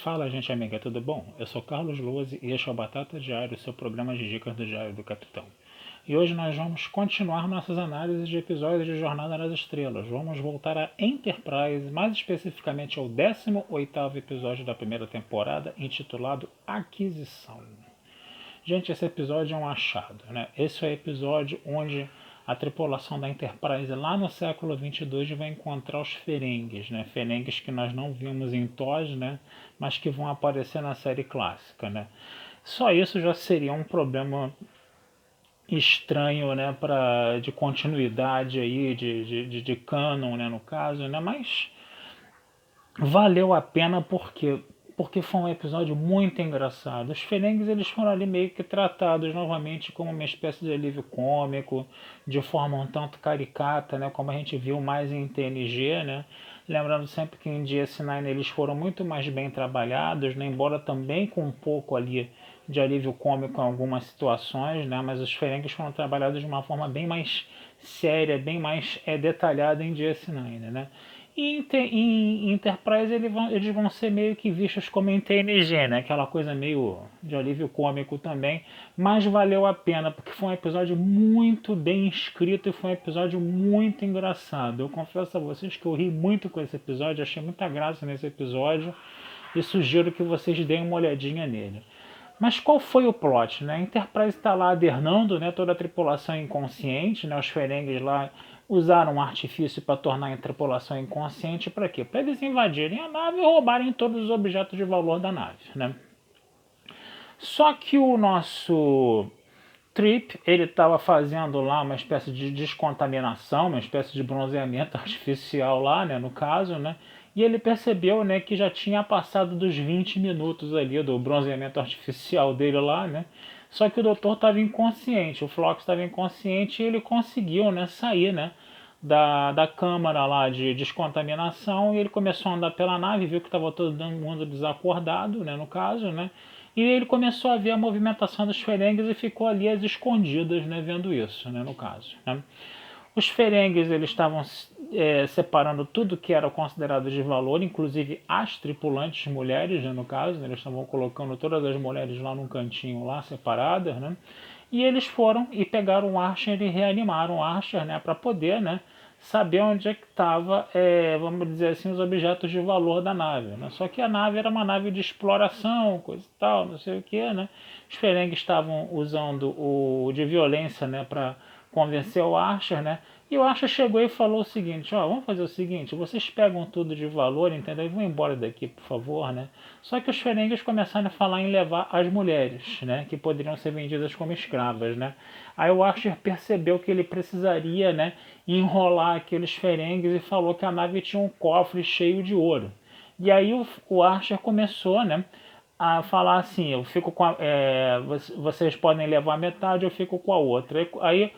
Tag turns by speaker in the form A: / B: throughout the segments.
A: Fala, gente amiga, tudo bom? Eu sou Carlos Lose e este é o Batata Diário, seu programa de dicas do Diário do Capitão. E hoje nós vamos continuar nossas análises de episódios de Jornada nas Estrelas. Vamos voltar a Enterprise, mais especificamente ao 18º episódio da primeira temporada, intitulado Aquisição. Gente, esse episódio é um achado, né? Esse é o episódio onde a tripulação da Enterprise lá no século 22 vai encontrar os Ferengues, né? Ferengues que nós não vimos em TOS, né? Mas que vão aparecer na série clássica, né? Só isso já seria um problema estranho, né? De continuidade aí, de canon, né? No caso, né? Mas valeu a pena porque foi um episódio muito engraçado. Os Ferengues eles foram ali meio que tratados novamente como uma espécie de alívio cômico, de forma um tanto caricata, né, como a gente viu mais em TNG, né? Lembrando sempre que em DS9 eles foram muito mais bem trabalhados, né, embora também com um pouco ali de alívio cômico em algumas situações, né, mas os Ferengues foram trabalhados de uma forma bem mais séria, bem mais detalhada em DS9, né? E em Enterprise eles vão ser meio que vistos como em TNG, né? Aquela coisa meio de alívio cômico também. Mas valeu a pena, porque foi um episódio muito bem escrito e foi um episódio muito engraçado. Eu confesso a vocês que eu ri muito com esse episódio, achei muita graça nesse episódio e sugiro que vocês deem uma olhadinha nele. Mas qual foi o plot, né? A Enterprise está lá adernando, né? Toda a tripulação inconsciente, né? Os Ferengues lá usaram um artifício para tornar a tripulação inconsciente. Para quê? Para eles invadirem a nave e roubarem todos os objetos de valor da nave, né? Só que o nosso Trip, ele estava fazendo lá uma espécie de descontaminação, uma espécie de bronzeamento artificial lá, né, no caso, né? E ele percebeu, né, que já tinha passado dos 20 minutos ali do bronzeamento artificial dele lá, né? Só que o doutor estava inconsciente, o Phlox estava inconsciente e ele conseguiu, né, sair, né, da câmara lá de descontaminação e ele começou a andar pela nave, viu que estava todo mundo desacordado, né, no caso, né? E ele começou a ver a movimentação dos Ferengues e ficou ali às escondidas, né, vendo isso, né, no caso, né? Os Ferengues eles estavam separando tudo que era considerado de valor, inclusive as tripulantes mulheres, né, no caso, né, eles estavam colocando todas as mulheres lá num cantinho lá separadas, né? E eles foram e pegaram o Archer e reanimaram o Archer, né, para poder, né, saber onde é que estava, vamos dizer assim, os objetos de valor da nave, né? Só que a nave era uma nave de exploração, coisa e tal, não sei o que, né? Os Ferengues estavam usando o de violência, né, para convencer o Archer, né? E o Archer chegou e falou o seguinte, ó, vamos fazer o seguinte, vocês pegam tudo de valor, entendeu? E vão embora daqui, por favor, né? Só que os Ferengues começaram a falar em levar as mulheres, né? Que poderiam ser vendidas como escravas, né? Aí o Archer percebeu que ele precisaria, né, enrolar aqueles Ferengues e falou que a nave tinha um cofre cheio de ouro. E aí o Archer começou, né, a falar assim, eu fico com vocês podem levar metade, eu fico com a outra. Aí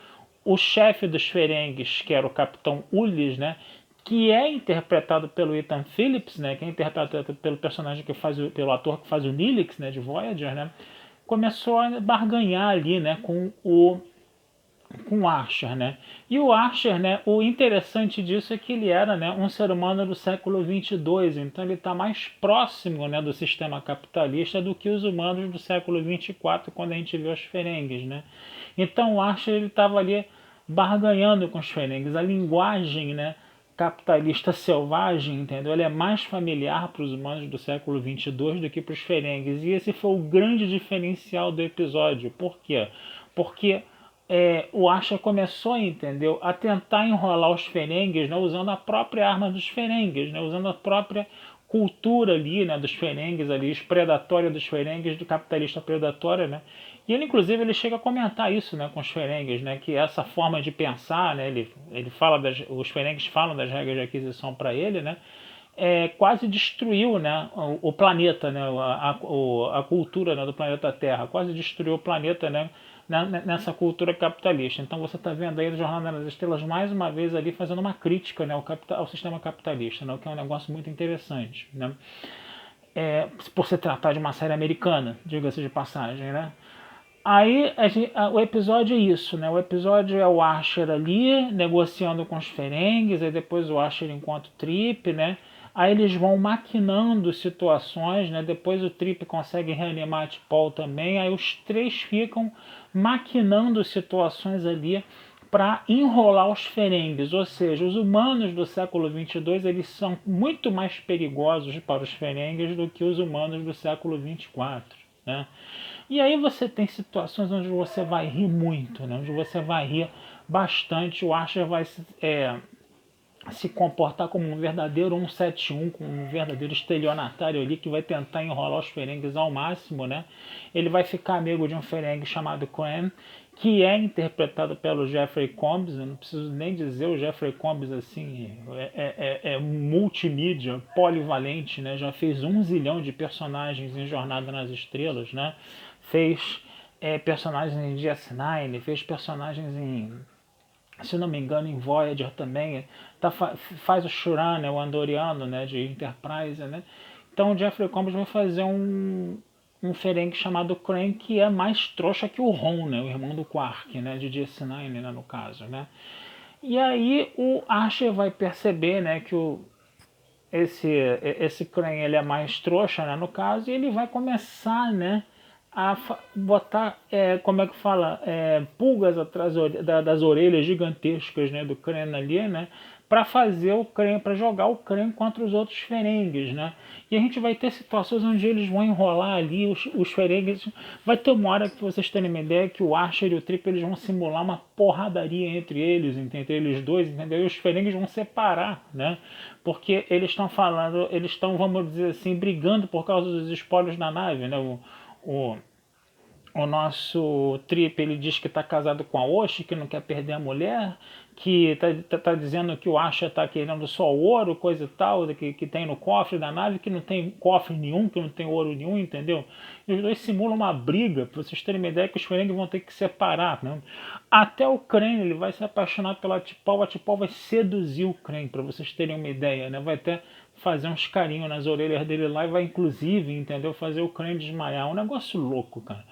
A: o chefe dos Ferengues, que era o Capitão Ulis, né, que é interpretado pelo Ethan Phillips, né, que é interpretado pelo personagem pelo ator que faz o Neelix, né, de Voyager, né, começou a barganhar ali, né, com o Archer, né? E o Archer, né, o interessante disso é que ele era, né, um ser humano do século 22, então ele está mais próximo, né, do sistema capitalista do que os humanos do século 24, quando a gente vê os Ferengues, né? Então o Archer ele estava ali barganhando com os Ferengues, a linguagem, né, capitalista selvagem, entendeu? Ele é mais familiar para os humanos do século 22 do que para os Ferengues, e esse foi o grande diferencial do episódio. Por quê? Porque o Asha começou, entendeu, a tentar enrolar os Ferengues, né, usando a própria arma dos Ferengues, né, usando a própria cultura ali, né, dos Ferengues ali, predatória dos Ferengues, do capitalista predatória, né. E ele, inclusive, ele chega a comentar isso, né, com os Ferengues, né, que essa forma de pensar, né, ele fala os Ferengues falam das regras de aquisição para ele, né, quase destruiu, né, o planeta, né, a cultura, né, do planeta Terra, quase destruiu o planeta, né, nessa cultura capitalista. Então você está vendo aí a Jornada nas Estrelas mais uma vez ali fazendo uma crítica, né, ao sistema capitalista, né, o que é um negócio muito interessante, né, por se tratar de uma série americana, diga-se de passagem, né. Aí o episódio é isso, né? O episódio é o Archer ali negociando com os Ferengues, aí depois o Archer encontra o Trip, né? Aí eles vão maquinando situações, né? Depois o Trip consegue reanimar a T'Pol também. Aí os três ficam maquinando situações ali para enrolar os Ferengues. Ou seja, os humanos do século 22 eles são muito mais perigosos para os Ferengues do que os humanos do século 24, né? E aí você tem situações onde você vai rir muito, né? Onde você vai rir bastante. O Archer vai se comportar como um verdadeiro 171, como um verdadeiro estelionatário ali que vai tentar enrolar os Ferengues ao máximo, né? Ele vai ficar amigo de um Ferengue chamado Quen, que é interpretado pelo Jeffrey Combs. Eu não preciso nem dizer, o Jeffrey Combs assim é multimídia, polivalente, né? Já fez 1 zilhão de personagens em Jornada nas Estrelas, né? Fez personagens em DS9, fez personagens em, se não me engano, em Voyager também, faz o Shuran, né, o Andoriano, né, de Enterprise, né? Então o Jeffrey Combs vai fazer um Ferengue chamado Crane, que é mais trouxa que o Ron, né, o irmão do Quark, né, de DS9, né, no caso, né? E aí o Archer vai perceber, né, que esse Crane ele é mais trouxa, né, no caso, e ele vai começar, né, a botar, como é que fala, pulgas atrás das orelhas gigantescas, né, do Crane ali, né, para fazer o Crane, para jogar o Crane contra os outros Ferengues, né. E a gente vai ter situações onde eles vão enrolar ali os Ferengues. Vai ter uma hora que vocês terem uma ideia que o Archer e o Trip eles vão simular uma porradaria entre eles, entre eles dois, entendeu? E os Ferengues vão separar, né? Porque eles estão falando, eles estão, vamos dizer assim, brigando por causa dos espólios da nave, né? O, o nosso Trip, ele diz que está casado com a Oshi, que não quer perder a mulher, que tá dizendo que o Asha está querendo só ouro, coisa e tal, que tem no cofre da nave, que não tem cofre nenhum, que não tem ouro nenhum, entendeu? E os dois simulam uma briga, para vocês terem uma ideia que os Ferengi vão ter que separar, né? Até o Crane, ele vai se apaixonar pela T'Pol, a T'Pol vai seduzir o Crane, para vocês terem uma ideia, né? Vai até fazer uns carinhos nas orelhas dele lá e vai inclusive, entendeu, fazer o Crane desmaiar. Um negócio louco, cara.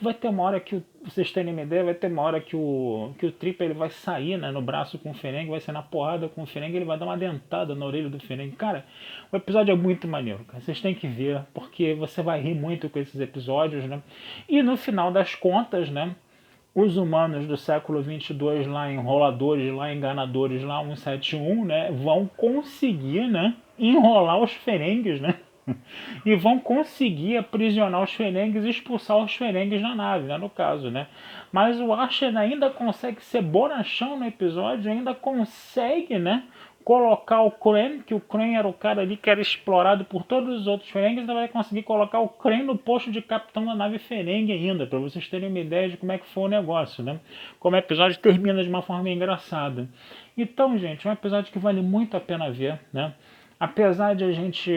A: Vai ter uma hora que, vocês terem uma ideia, vai ter uma hora que o Trip ele vai sair, né, no braço com o Ferengue, vai ser na porrada com o Ferengue, ele vai dar uma dentada na orelha do Ferengue. Cara, o episódio é muito maneiro, cara. Vocês têm que ver, porque você vai rir muito com esses episódios, né? E no final das contas, né, os humanos do século 22 lá, enroladores, lá, enganadores, lá, 171, né, vão conseguir, né, enrolar os Ferengues, né, e vão conseguir aprisionar os Ferengues e expulsar os Ferengues da nave, né, no caso, né. Mas o Archer ainda consegue ser bonachão no episódio, ainda consegue, né, colocar o Crane, que o Crane era o cara ali que era explorado por todos os outros Ferengues, ainda vai conseguir colocar o Crane no posto de capitão da nave Ferengue ainda, para vocês terem uma ideia de como é que foi o negócio, né? Como o episódio termina de uma forma engraçada. Então, gente, é um episódio que vale muito a pena ver, né? Apesar de a gente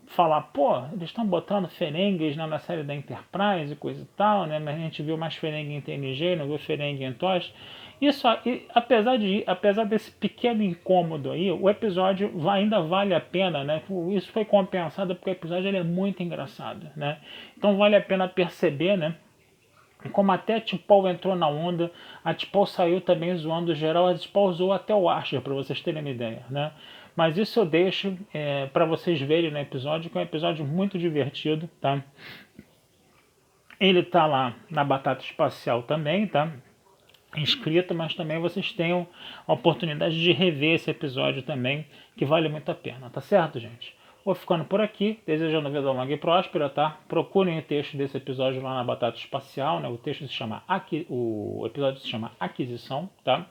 A: falar, pô, eles estão botando Ferengues, né, na série da Enterprise e coisa e tal, né? Mas a gente viu mais Ferengue em TNG, não viu Ferengue em TOS. Isso, apesar desse pequeno incômodo aí, o episódio ainda vale a pena, né? Isso foi compensado porque o episódio ele é muito engraçado, né? Então vale a pena perceber, né? Como até a T'Pol entrou na onda, a T'Pol saiu também zoando geral, a T'Pol zoou até o Archer, para vocês terem uma ideia, né? Mas isso eu deixo para vocês verem no episódio, que é um episódio muito divertido, tá? Ele tá lá na Batata Espacial também, tá? Inscrito, mas também vocês tenham a oportunidade de rever esse episódio também, que vale muito a pena, tá certo, gente? Vou ficando por aqui, desejando a vida longa e próspera, tá? Procurem o texto desse episódio lá na Batata Espacial, né? O texto se chama o episódio se chama Aquisição, tá?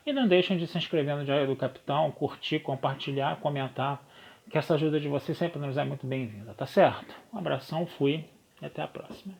A: E não deixem de se inscrever no Diário do Capitão, curtir, compartilhar, comentar, que essa ajuda de vocês sempre nos é muito bem-vinda, tá certo? Um abração, fui e até a próxima.